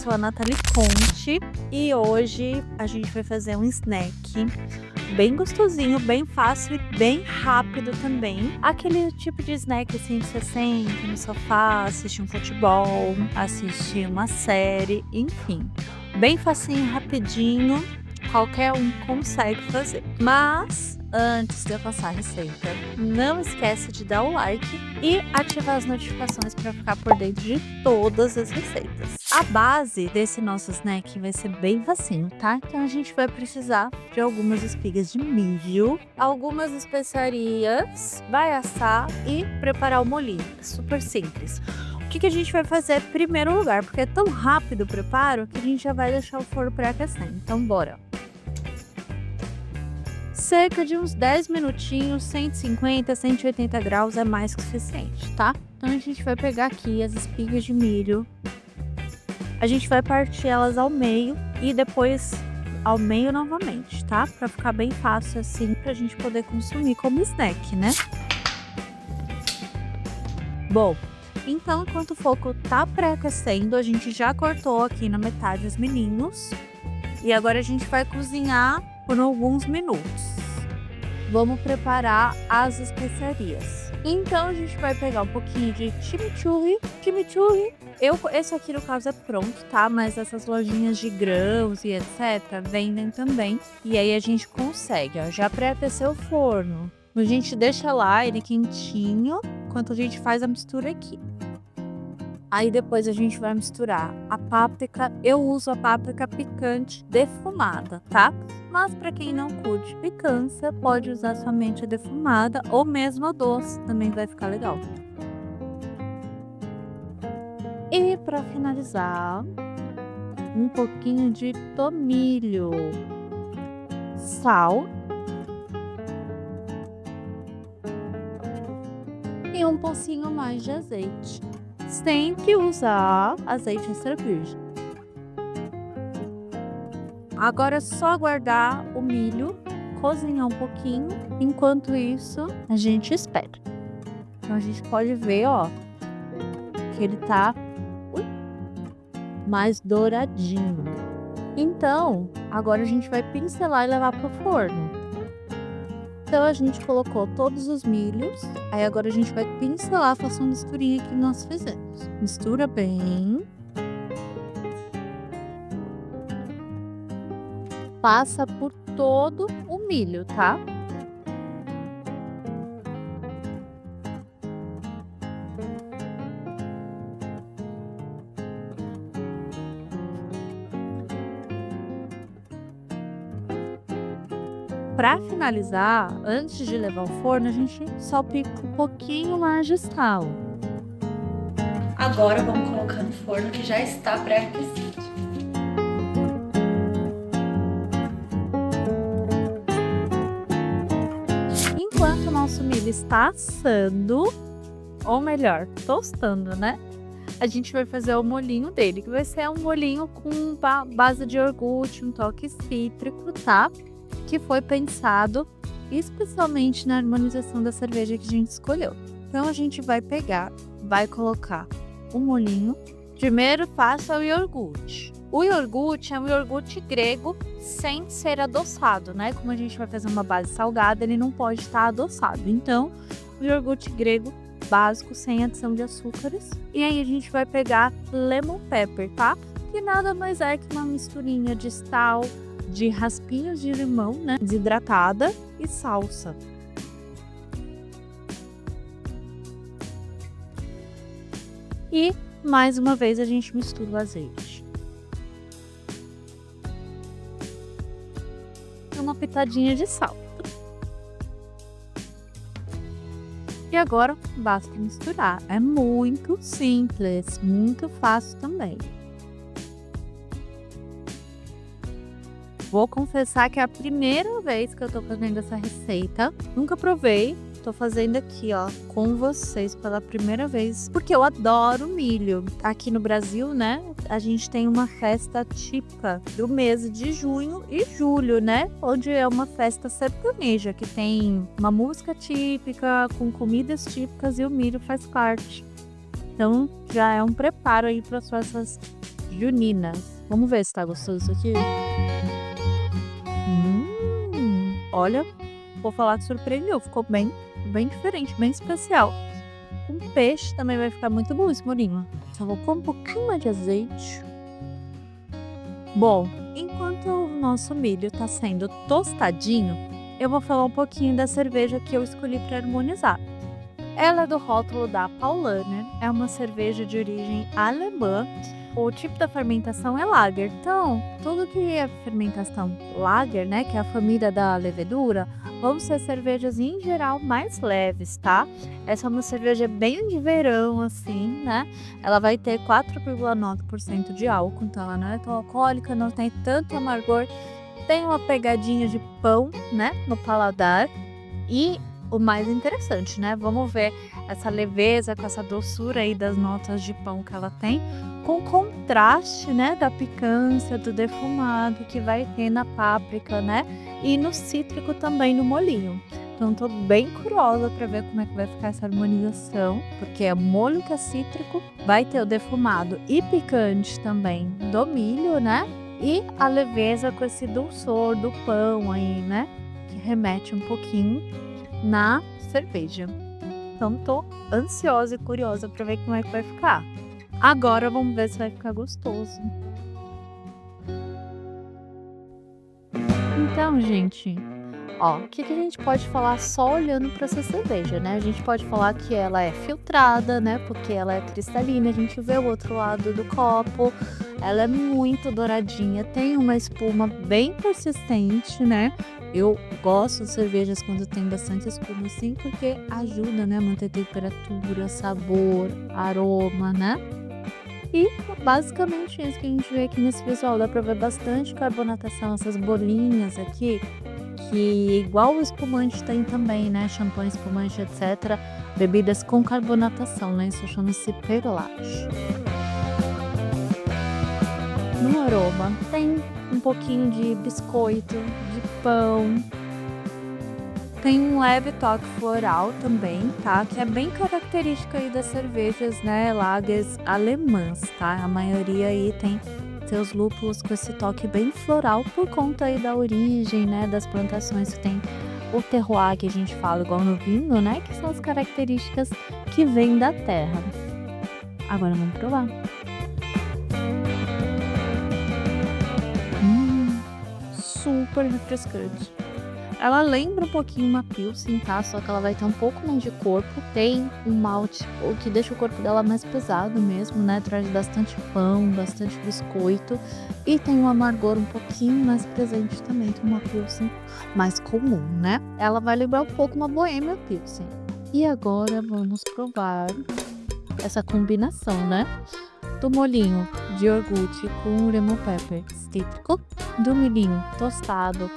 sou a Nathalie Conte e hoje a gente vai fazer um snack bem gostosinho, bem fácil e bem rápido também. Aquele tipo de snack assim que você senta no sofá, assiste um futebol, assiste uma série, enfim. Bem facinho, rapidinho, qualquer um consegue fazer. Mas antes de eu passar a receita, não esquece de dar o like e ativar as notificações para ficar por dentro de todas as receitas. A base desse nosso snack vai ser bem facinho, tá? Então a gente vai precisar de algumas espigas de milho, algumas especiarias, vai assar e preparar o molhinho. Super simples. O que a gente vai fazer em primeiro lugar? Porque é tão rápido o preparo que a gente já vai deixar o forno pré-aquecendo. Então bora! Cerca de uns 10 minutinhos, 150, 180 graus é mais que suficiente, tá? Então a gente vai pegar aqui as espigas de milho. A gente vai partir elas ao meio e depois ao meio novamente, tá? Pra ficar bem fácil assim, pra gente poder consumir como snack, né? Bom, então enquanto o fogo tá pré-aquecendo, a gente já cortou aqui na metade os milhinhos. E agora a gente vai cozinhar por alguns minutos. Vamos preparar as especiarias. Então a gente vai pegar um pouquinho de chimichurri. Esse aqui no caso é pronto, tá? Mas essas lojinhas de grãos e etc. vendem também. E aí a gente consegue, ó, já pré-aquecer o forno. A gente deixa lá ele quentinho enquanto a gente faz a mistura aqui. Aí depois a gente vai misturar a páprica. Eu uso a páprica picante defumada, tá? Mas para quem não curte picância, pode usar somente a defumada ou mesmo a doce, também vai ficar legal. E para finalizar, um pouquinho de tomilho, sal e um pouquinho mais de azeite. Sempre usar azeite extra virgem. Agora é só aguardar o milho cozinhar um pouquinho. Enquanto isso, a gente espera. Então a gente pode ver, ó, que ele tá mais douradinho. Então, agora a gente vai pincelar e levar pro forno. Então a gente colocou todos os milhos, aí agora a gente vai pincelar, faça uma misturinha que nós fizemos. Mistura bem. Passa por todo o milho, tá? Para finalizar, antes de levar ao forno, a gente salpica um pouquinho mais de sal. Agora vamos colocar no forno que já está pré-aquecido. Enquanto o nosso milho está assando, ou melhor, tostando, né? A gente vai fazer o molhinho dele, que vai ser um molhinho com base de iogurte, um toque cítrico, tá? Que foi pensado especialmente na harmonização da cerveja que a gente escolheu. Então a gente vai pegar, vai colocar o molhinho. Primeiro faça o iogurte. O iogurte é um iogurte grego sem ser adoçado, né? Como a gente vai fazer uma base salgada, ele não pode estar adoçado. Então, o iogurte grego básico, sem adição de açúcares. E aí a gente vai pegar lemon pepper, tá? Que nada mais é que uma misturinha de sal, de raspinhos de limão, né, desidratada, e salsa. E mais uma vez a gente mistura o azeite. E uma pitadinha de sal. E agora basta misturar. É muito simples, muito fácil também. Vou confessar que é a primeira vez que eu tô fazendo essa receita. Nunca provei. Tô fazendo aqui, ó, com vocês pela primeira vez, porque eu adoro milho. Aqui no Brasil, né, a gente tem uma festa típica do mês de junho e julho, né, onde é uma festa sertaneja, que tem uma música típica, com comidas típicas e o milho faz parte. Então, já é um preparo aí para as festas juninas. Vamos ver se tá gostoso isso aqui? Olha, vou falar que surpreendeu, ficou bem diferente, bem especial. Com peixe também vai ficar muito bom esse molhinho. Só vou pôr um pouquinho mais de azeite. Bom, enquanto o nosso milho tá sendo tostadinho, eu vou falar um pouquinho da cerveja que eu escolhi para harmonizar. Ela é do rótulo da Paulaner, é uma cerveja de origem alemã. O tipo da fermentação é lager. Então, tudo que é fermentação lager, né, que é a família da levedura, vão ser cervejas em geral mais leves, tá? Essa é uma cerveja bem de verão, assim, né? Ela vai ter 4,9% de álcool, então ela não é tão alcoólica, não tem tanto amargor, tem uma pegadinha de pão, né, no paladar. E o mais interessante, né? Vamos ver essa leveza com essa doçura aí das notas de pão que ela tem, com contraste, né, da picância, do defumado que vai ter na páprica, né? E no cítrico também no molhinho. Então tô bem curiosa para ver como é que vai ficar essa harmonização, porque é molho que é cítrico, vai ter o defumado e picante também do milho, né? E a leveza com esse dulçor do pão aí, né? Que remete um pouquinho na cerveja. Então tô ansiosa e curiosa para ver como é que vai ficar. Agora vamos ver se vai ficar gostoso. Então, gente, ó, o que a gente pode falar só olhando para essa cerveja, né? A gente pode falar que ela é filtrada, né? Porque ela é cristalina, a gente vê o outro lado do copo. Ela é muito douradinha, tem uma espuma bem persistente, né? Eu gosto de cervejas quando tem bastante espuma assim, porque ajuda, né, a manter temperatura, sabor, aroma, né? E basicamente isso que a gente vê aqui nesse visual. Dá pra ver bastante carbonatação, essas bolinhas aqui, que igual o espumante tem também, né? Champanhe, espumante, etc. Bebidas com carbonatação, né? Isso chama-se perlage. No aroma tem um pouquinho de biscoito, de pão. Tem um leve toque floral também, tá? Que é bem característica aí das cervejas, né? Lagers alemãs, tá? A maioria aí tem seus lúpulos com esse toque bem floral por conta aí da origem, né? Das plantações que tem o terroir, que a gente fala igual no vinho, né? Que são as características que vêm da terra. Agora vamos provar. Super refrescante. Ela lembra um pouquinho uma Pilsen, tá? Só que ela vai ter um pouco mais de corpo. Tem um malte, o que deixa o corpo dela mais pesado mesmo, né? Traz bastante pão, bastante biscoito. E tem um amargor um pouquinho mais presente também que uma Pilsen mais comum, né? Ela vai lembrar um pouco uma Bohemia Pilsen. E agora vamos provar essa combinação, né? Do molhinho de iogurte com lemon pepper cítrico, do milhinho tostado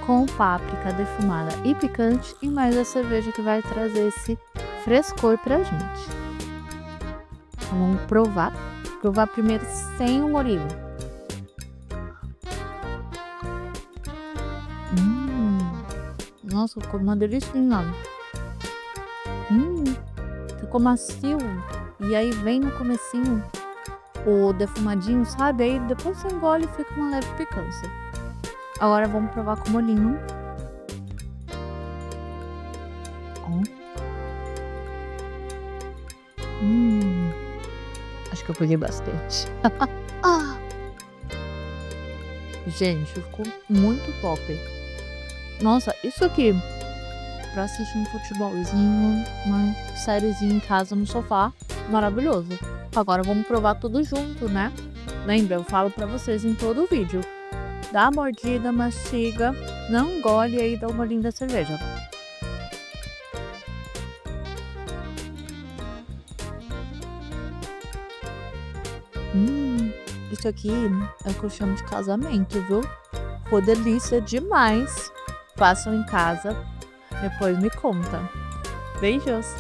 com páprica defumada e picante, e mais a cerveja que vai trazer esse frescor pra gente. Então vamos provar. Provar primeiro sem o molhinho. Nossa, ficou uma delícia. Ficou macio. E aí vem no comecinho o defumadinho, sabe? Aí depois você engole e fica uma leve picância. Agora vamos provar com o molhinho. Acho que eu peguei bastante. Gente, ficou muito top. Nossa, isso aqui pra assistir um futebolzinho, uma sériezinha em casa no sofá, maravilhoso. Agora vamos provar tudo junto, né? Lembra, eu falo pra vocês em todo o vídeo. Dá a mordida, mastiga, não engole e aí dá uma linda cerveja. Isso aqui é o que eu chamo de casamento, viu? Ficou delícia demais. Façam em casa, depois me conta. Beijos!